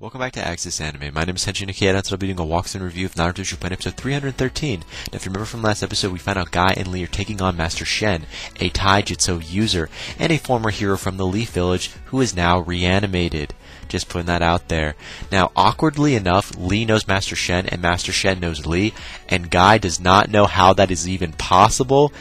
Welcome back to Axis Anime. My name is Henshin Ikeda, and today I'll be doing a walkthrough review of Naruto Shippuden episode 313. Now, if you remember from last episode, we found out Guy and Lee are taking on Master Shen, a taijutsu user, and a former hero from the Leaf Village, who is now reanimated. Just putting that out there. Now, awkwardly enough, Lee knows Master Shen, and Master Shen knows Lee, and Guy does not know how that is even possible.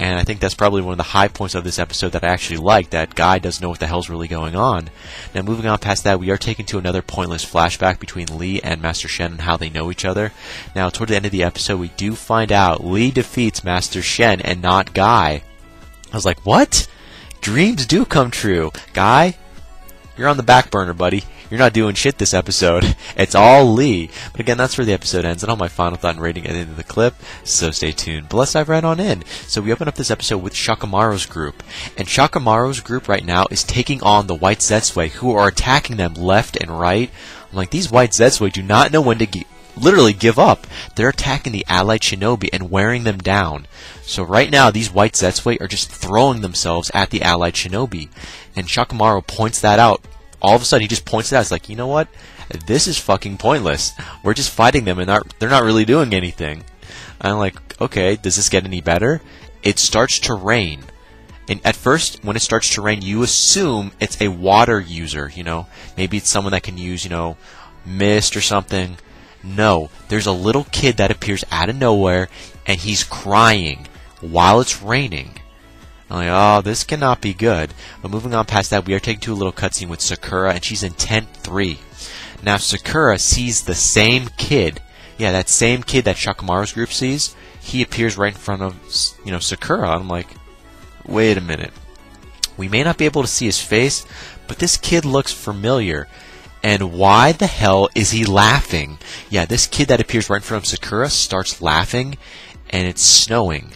And I think that's probably one of the high points of this episode that I actually like, that Guy doesn't know what the hell's really going on. Now, moving on past that, we are taken to another pointless flashback between Lee and Master Shen and how they know each other. Now, toward the end of the episode, we do find out Lee defeats Master Shen and not Guy. I was like, what? Dreams do come true. Guy, you're on the back burner, buddy. You're not doing shit this episode. It's all Lee. But again, that's where the episode ends, and all my final thought and rating at the end of the clip, so stay tuned. But let's dive right on in. So we open up this episode with Shakamaru's group. And Shakamaru's group right now is taking on the White Zetsui, who are attacking them left and right. I'm like, these White Zetsui do not know when to literally give up. They're attacking the allied shinobi and wearing them down. So right now, these White Zetsui are just throwing themselves at the allied shinobi. And Shakamaru points that out. All of a sudden, he just points it out. It's like, you know what? This is fucking pointless. We're just fighting them, and they're not really doing anything. I'm like, okay, does this get any better? It starts to rain. And at first, when it starts to rain, you assume it's a water user, you know? Maybe it's someone that can use, you know, mist or something. No, there's a little kid that appears out of nowhere, and he's crying while it's raining. I'm like, oh, this cannot be good. But moving on past that, we are taken to a little cutscene with Sakura, and she's in Tent 3. Now, Sakura sees the same kid. Yeah, that same kid that Shakamaru's group sees. He appears right in front of, you know, Sakura. I'm like, wait a minute. We may not be able to see his face, but this kid looks familiar. And why the hell is he laughing? Yeah, this kid that appears right in front of Sakura starts laughing, and it's snowing.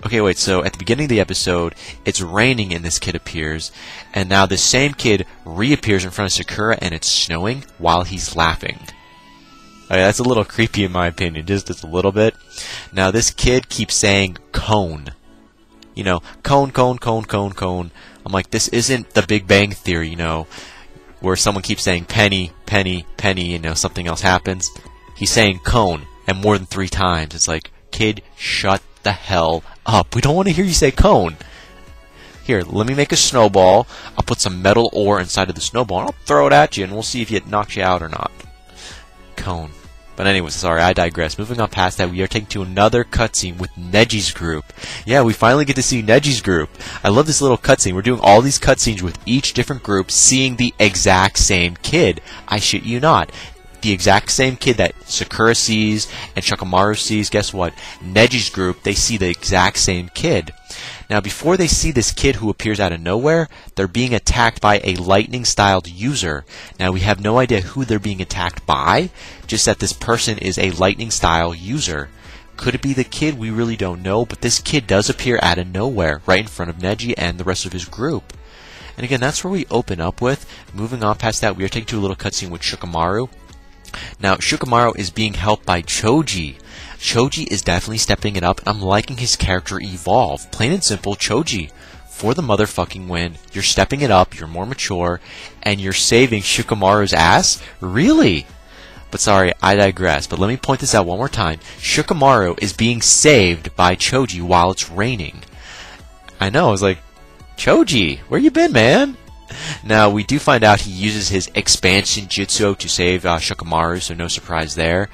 Okay, wait, so at the beginning of the episode, it's raining and this kid appears, and now the same kid reappears in front of Sakura and it's snowing while he's laughing. Okay, that's a little creepy in my opinion, just a little bit. Now this kid keeps saying cone. You know, cone, cone, cone, cone, cone. I'm like, this isn't the Big Bang Theory, you know, where someone keeps saying penny, penny, penny, you know, something else happens. He's saying cone, and more than 3 times. It's like, kid, shut the hell up. We don't want to hear you say cone. Here, let me make a snowball. I'll put some metal ore inside of the snowball, and I'll throw it at you, and we'll see if it knocks you out or not. Cone. But anyways, sorry, I digress. Moving on past that, we are taken to another cutscene with Neji's group. Yeah, we finally get to see Neji's group. I love this little cutscene. We're doing all these cutscenes with each different group seeing the exact same kid. I shit you not. The exact same kid that Sakura sees and Shakamaru sees, guess what? Neji's group, they see the exact same kid. Now, before they see this kid who appears out of nowhere, they're being attacked by a lightning-styled user. Now, we have no idea who they're being attacked by, just that this person is a lightning-style user. Could it be the kid? We really don't know, but this kid does appear out of nowhere, right in front of Neji and the rest of his group. And again, that's where we open up with. Moving on past that, we are taken to a little cutscene with Shikamaru. Now, Shikamaru is being helped by Choji. Choji is definitely stepping it up, and I'm liking his character evolve. Plain and simple, Choji, for the motherfucking win. You're stepping it up, you're more mature, and you're saving Shikamaru's ass? Really? But sorry, I digress. But let me point this out one more time. Shikamaru is being saved by Choji while it's raining. I know, I was like, Choji, where you been, man? Now, we do find out he uses his expansion jutsu to save Shikamaru, so no surprise there.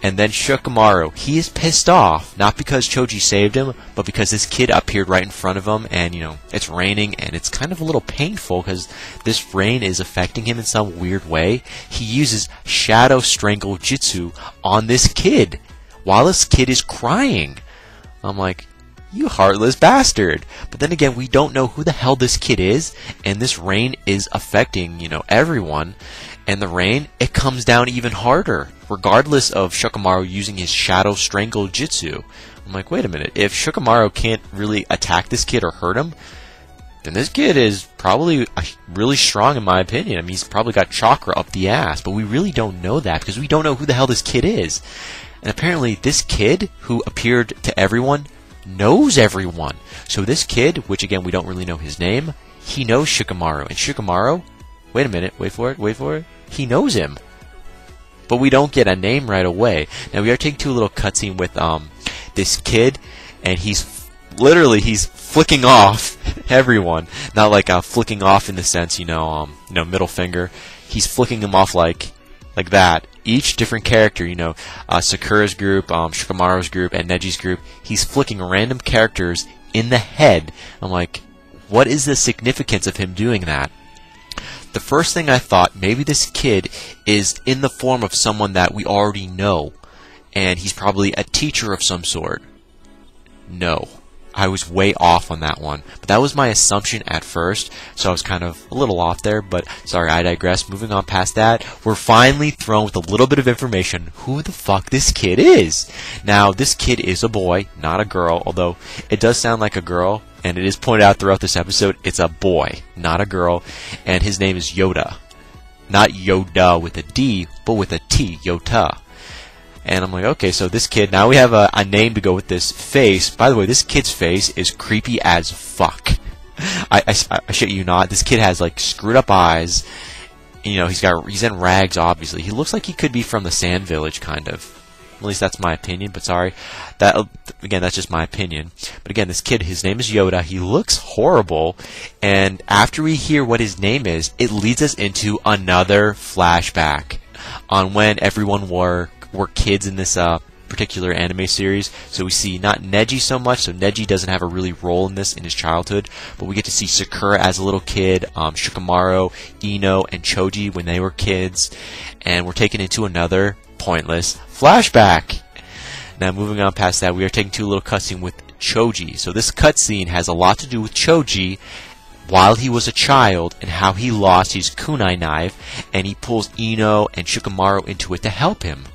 And then Shikamaru, he is pissed off, not because Choji saved him, but because this kid appeared right in front of him, and, you know, it's raining, and it's kind of a little painful, because this rain is affecting him in some weird way. He uses Shadow Strangle Jutsu on this kid, while this kid is crying. I'm like, you heartless bastard. But then again, we don't know who the hell this kid is, and this rain is affecting, you know, everyone. And the rain, it comes down even harder, regardless of Shikamaru using his Shadow Strangle Jutsu. I'm like, wait a minute, if Shikamaru can't really attack this kid or hurt him, then this kid is probably really strong in my opinion. I mean, he's probably got chakra up the ass, but we really don't know that, because we don't know who the hell this kid is. And apparently, this kid, who appeared to everyone, knows everyone. So this kid, which again we don't really know his name, he knows Shikamaru. And Shikamaru, wait a minute, wait for it. he knows him. But we don't get a name right away. Now we are taking to a little cutscene with this kid, and he's flicking off everyone. Not like flicking off in the sense, middle finger. He's flicking them off like that. Each different character, Sakura's group, Shikamaru's group, and Neji's group. He's flicking random characters in the head. I'm like, what is the significance of him doing that? The first thing I thought, maybe this kid is in the form of someone that we already know, and he's probably a teacher of some sort. No. I was way off on that one. But that was my assumption at first, so I was kind of a little off there, but sorry, I digress. Moving on past that, we're finally thrown with a little bit of information who the fuck this kid is. Now, this kid is a boy, not a girl, although it does sound like a girl, and it is pointed out throughout this episode, it's a boy, not a girl, and his name is Yoda. Not Yoda with a D, but with a T, Yota. And I'm like, okay, so this kid, now we have a name to go with this face. By the way, this kid's face is creepy as fuck. I shit you not. This kid has, like, screwed up eyes. He's in rags, obviously. He looks like he could be from the Sand Village, kind of. At least that's my opinion, but sorry. Again, that's just my opinion. But again, this kid, his name is Yoda. He looks horrible. And after we hear what his name is, it leads us into another flashback on when everyone were kids in this particular anime series. So we see not Neji so much, so Neji doesn't have a really role in this in his childhood, but we get to see Sakura as a little kid, Shikamaru, Ino, and Choji when they were kids, and we're taken into another pointless flashback. Now moving on past that, we are taken to a little cutscene with Choji. So this cutscene has a lot to do with Choji while he was a child and how he lost his kunai knife, and he pulls Ino and Shikamaru into it to help him.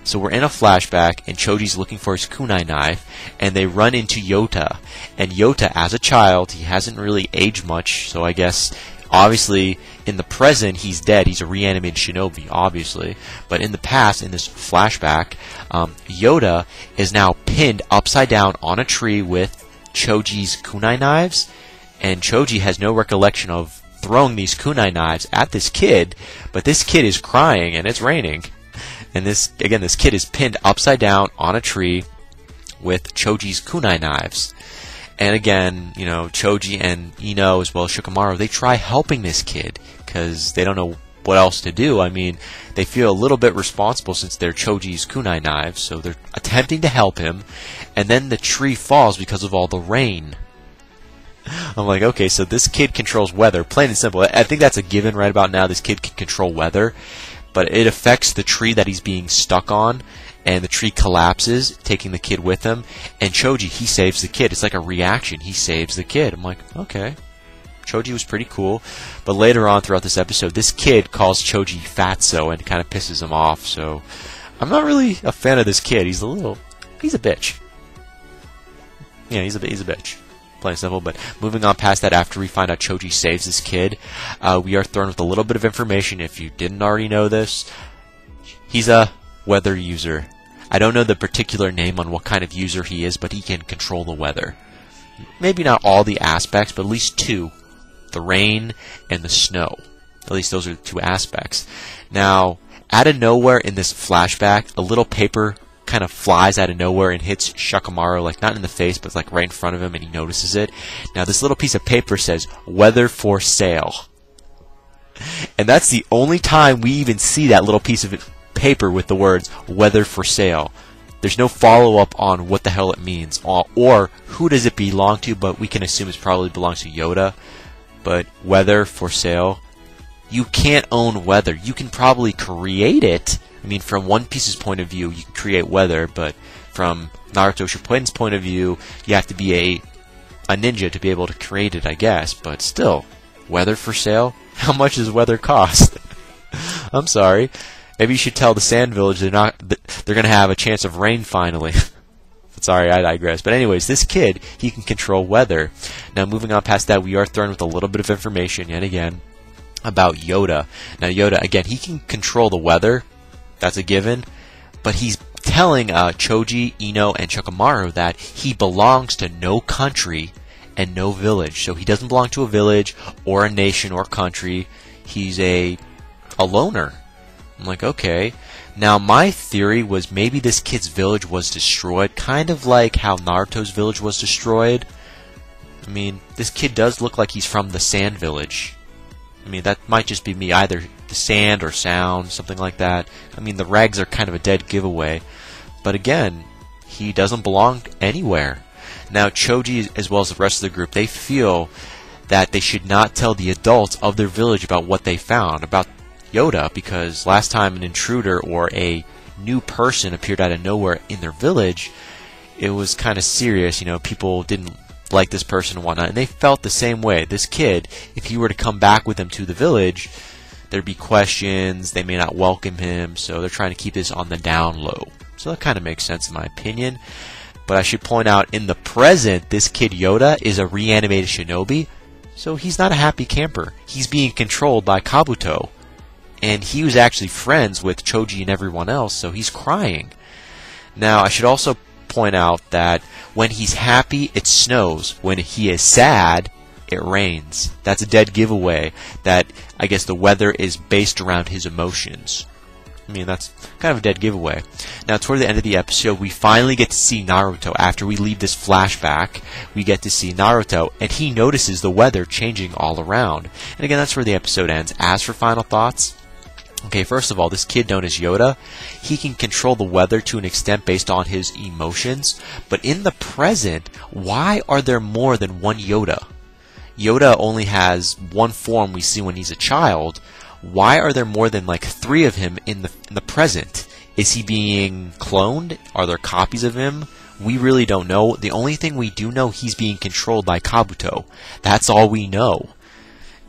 So we're in a flashback, and Choji's looking for his kunai knife, and they run into Yota. And Yota, as a child, he hasn't really aged much, so I guess, obviously, in the present, he's dead. He's a reanimated shinobi, obviously. But in the past, in this flashback, Yota is now pinned upside down on a tree with Choji's kunai knives, and Choji has no recollection of throwing these kunai knives at this kid, but this kid is crying, and it's raining. And this kid is pinned upside down on a tree with Choji's kunai knives. And again, Choji and Ino, as well as Shikamaru, they try helping this kid because they don't know what else to do. I mean, they feel a little bit responsible since they're Choji's kunai knives, so they're attempting to help him. And then the tree falls because of all the rain. I'm like, okay, so this kid controls weather, plain and simple. I think that's a given right about now. This kid can control weather. But it affects the tree that he's being stuck on, and the tree collapses, taking the kid with him, and Choji, he saves the kid. It's like a reaction. He saves the kid. I'm like, okay. Choji was pretty cool. But later on throughout this episode, this kid calls Choji fatso and kind of pisses him off, so I'm not really a fan of this kid. He's a bitch. Yeah, he's a bitch. Plain and simple, but moving on past that, after we find out Choji saves this kid, we are thrown with a little bit of information. If you didn't already know this, he's a weather user. I don't know the particular name on what kind of user he is, but he can control the weather. Maybe not all the aspects, but at least two. The rain and the snow. At least those are the two aspects. Now, out of nowhere in this flashback, a little paper kind of flies out of nowhere and hits Shikamaru, like not in the face, but like right in front of him, and he notices it. Now this little piece of paper says, "Weather for sale." And that's the only time we even see that little piece of paper with the words, "Weather for sale." There's no follow-up on what the hell it means, or who does it belong to, but we can assume it probably belongs to Yoda. But weather for sale, you can't own weather. You can probably create it. I mean, from One Piece's point of view, you can create weather, but from Naruto Shippuden's point of view, you have to be a ninja to be able to create it, I guess. But still, weather for sale? How much does weather cost? I'm sorry. Maybe you should tell the Sand Village they're going to have a chance of rain finally. Sorry, I digress. But anyways, this kid, he can control weather. Now, moving on past that, we are thrown with a little bit of information, yet again, about Yoda. Now, Yoda, again, he can control the weather. That's a given. But he's telling Choji, Ino, and Shikamaru that he belongs to no country and no village. So he doesn't belong to a village or a nation or country. He's a a loner. I'm like, okay. Now, my theory was maybe this kid's village was destroyed, kind of like how Naruto's village was destroyed. I mean, this kid does look like he's from the Sand Village. I mean, that might just be me, either the sand or sound, something like that. I mean, the regs are kind of a dead giveaway. But again, he doesn't belong anywhere. Now, Choji, as well as the rest of the group, they feel that they should not tell the adults of their village about what they found, about Yoda, because last time an intruder or a new person appeared out of nowhere in their village, it was kind of serious. You know, people didn't like this person and whatnot, and they felt the same way. This kid, if he were to come back with them to the village, there'd be questions, they may not welcome him, so they're trying to keep this on the down low. So that kind of makes sense in my opinion. But I should point out, in the present, this kid Yoda is a reanimated shinobi, so he's not a happy camper. He's being controlled by Kabuto. And he was actually friends with Choji and everyone else, so he's crying. Now, I should also point out that when he's happy, it snows. When he is sad, it rains. That's a dead giveaway that I guess the weather is based around his emotions. I mean, that's kind of a dead giveaway. Now, toward the end of the episode, we finally get to see Naruto. After we leave this flashback, we get to see Naruto, and he notices the weather changing all around. And again, that's where the episode ends. As for final thoughts, okay, first of all, this kid known as Yoda, he can control the weather to an extent based on his emotions. But in the present, why are there more than one Yoda? Yoda only has one form we see when he's a child. Why are there more than like 3 of him in the present? Is he being cloned? Are there copies of him? We really don't know. The only thing we do know, he's being controlled by Kabuto. That's all we know.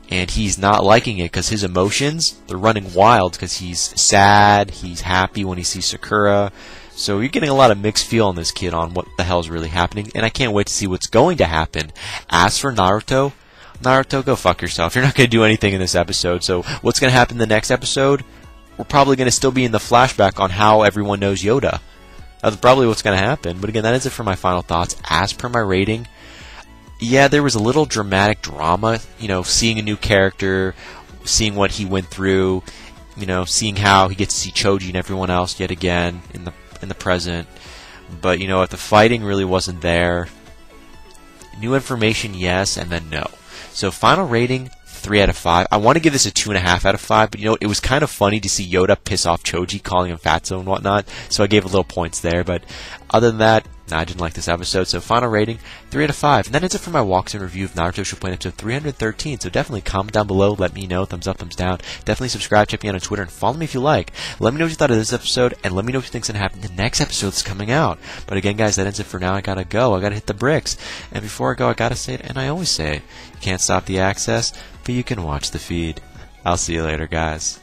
And he's not liking it because his emotions, they're running wild because he's sad, he's happy when he sees Sakura. So you're getting a lot of mixed feel on this kid on what the hell is really happening, and I can't wait to see what's going to happen. As for Naruto, go fuck yourself. You're not going to do anything in this episode, so what's going to happen in the next episode? We're probably going to still be in the flashback on how everyone knows Yoda. That's probably what's going to happen. But again, that is it for my final thoughts. As per my rating, yeah, there was a little dramatic drama, you know, seeing a new character, seeing what he went through, you know, seeing how he gets to see Choji and everyone else yet again in the present. But, you know, if the fighting really wasn't there, new information, yes, and then no. So final rating, 3 out of 5. I want to give this a 2.5 out of 5, but you know, it was kind of funny to see Yoda piss off Choji, calling him fatso and whatnot, so I gave a little points there, but other than that, I didn't like this episode, so final rating, 3 out of 5. And that is it for my walkthrough review of Naruto Shippuden episode 313, so definitely comment down below, let me know, thumbs up, thumbs down. Definitely subscribe, check me out on Twitter, and follow me if you like. Let me know what you thought of this episode, and let me know what you think's going to happen in the next episode that's coming out. But again, guys, that ends it for now. I gotta go. I gotta hit the bricks. And before I go, I gotta say it, and I always say it, you can't stop the access, but you can watch the feed. I'll see you later, guys.